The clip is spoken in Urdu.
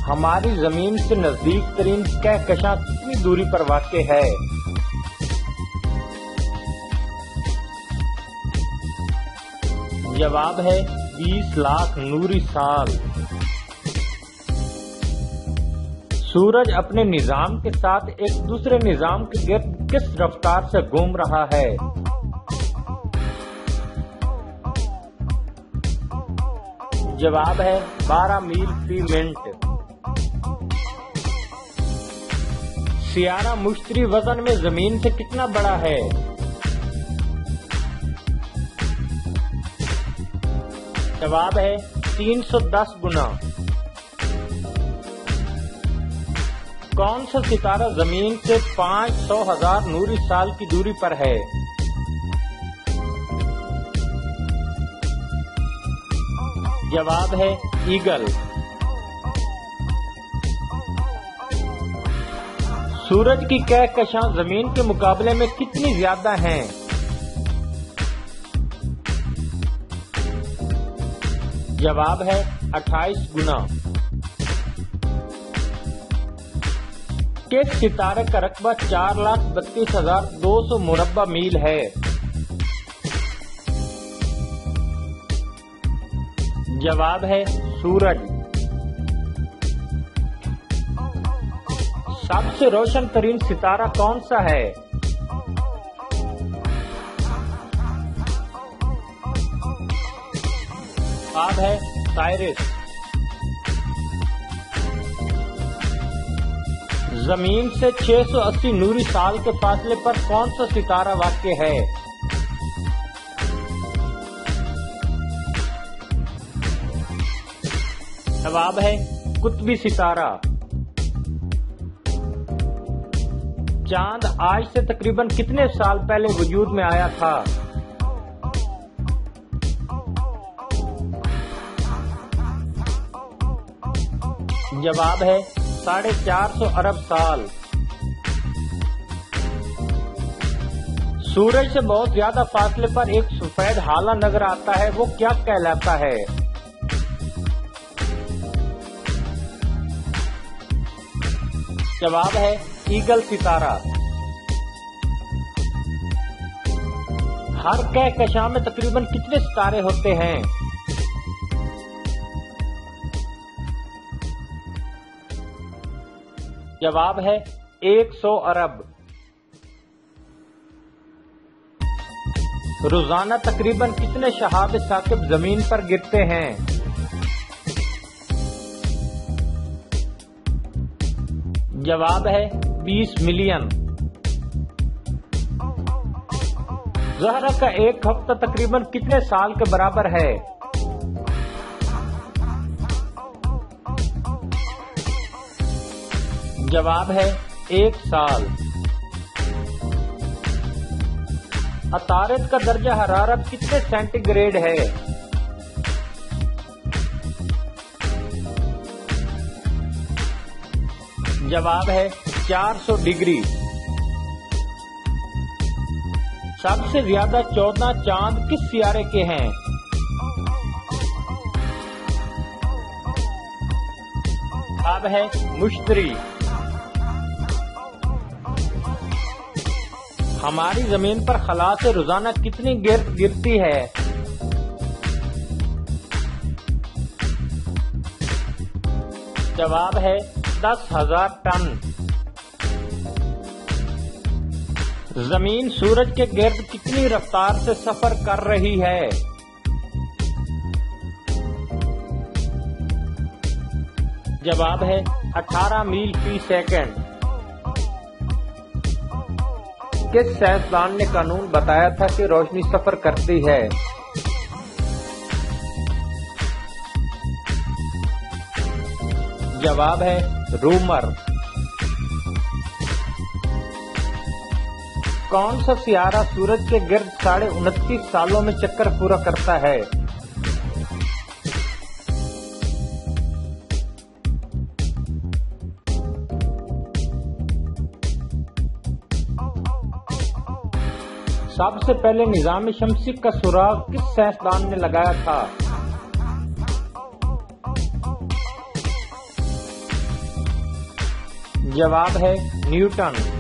ہماری زمین سے نزدیک ترین کہکشاں کتنی دوری پر واقع ہے؟ جواب ہے 20 لاکھ نوری سال۔ سورج اپنے نظام کے ساتھ ایک دوسرے نظام کے گرد کس رفتار سے گھوم رہا ہے؟ جواب ہے 12 میل فی منٹ۔ سیارہ مشتری وزن میں زمین سے کتنا بڑا ہے؟ جواب ہے 310 گنا۔ کون سا ستارہ زمین سے 500,000 نوری سال کی دوری پر ہے؟ جواب ہے ایگل۔ سورج کی کہکشاں زمین کے مقابلے میں کتنی زیادہ ہیں؟ جواب ہے 28 گنا۔ کس ستارے کا رقبہ 4,32,200 مربع میل ہے؟ جواب ہے سورج۔ سب سے روشن ترین ستارہ کون سا ہے؟ جواب ہے سائرس۔ زمین سے 680 نوری سال کے فاصلے پر کون سا ستارہ واقع ہے؟ جواب ہے قطبی ستارہ۔ چاند آج سے تقریباً کتنے سال پہلے وجود میں آیا تھا؟ جواب ہے 450 ارب سال۔ سورج سے بہت زیادہ فاصلے پر ایک سفید ہالہ نظر آتا ہے، وہ کیا کہلاتا ہے؟ جواب ہے ایگل ستارہ۔ ہر کہکشاں میں تقریباً کتنے ستارے ہوتے ہیں؟ جواب ہے 100 ارب۔ روزانہ تقریباً کتنے شہاب ثاقب زمین پر گرتے ہیں؟ جواب ہے 20 ملین۔ زہرہ کا ایک ہفتہ تقریباً کتنے سال کے برابر ہے؟ جواب ہے 1 سال۔ عطارد کا درجہ حرارت کتنے سینٹی گریڈ ہے؟ جواب ہے 400 ڈگری۔ سب سے زیادہ 14 چاند کس سیارے کے ہیں؟ جواب ہے مشتری۔ ہماری زمین پر خلا سے روزانہ کتنی گرد گرتی ہے؟ جواب ہے 10,000 ٹن۔ زمین سورج کے گرد کتنی رفتار سے سفر کر رہی ہے؟ جواب ہے 18 میل فی سیکنڈ۔ کس سائنسدان نے قانون بتایا تھا کہ روشنی سفر کرتی ہے؟ جواب ہے رومر۔ کون سا سیارہ سورج کے گرد 29.5 سالوں میں چکر پورا کرتا ہے؟ سب سے پہلے نظام شمسی کا سراغ کس سائنسدان نے لگایا تھا؟ جواب ہے نیوٹن۔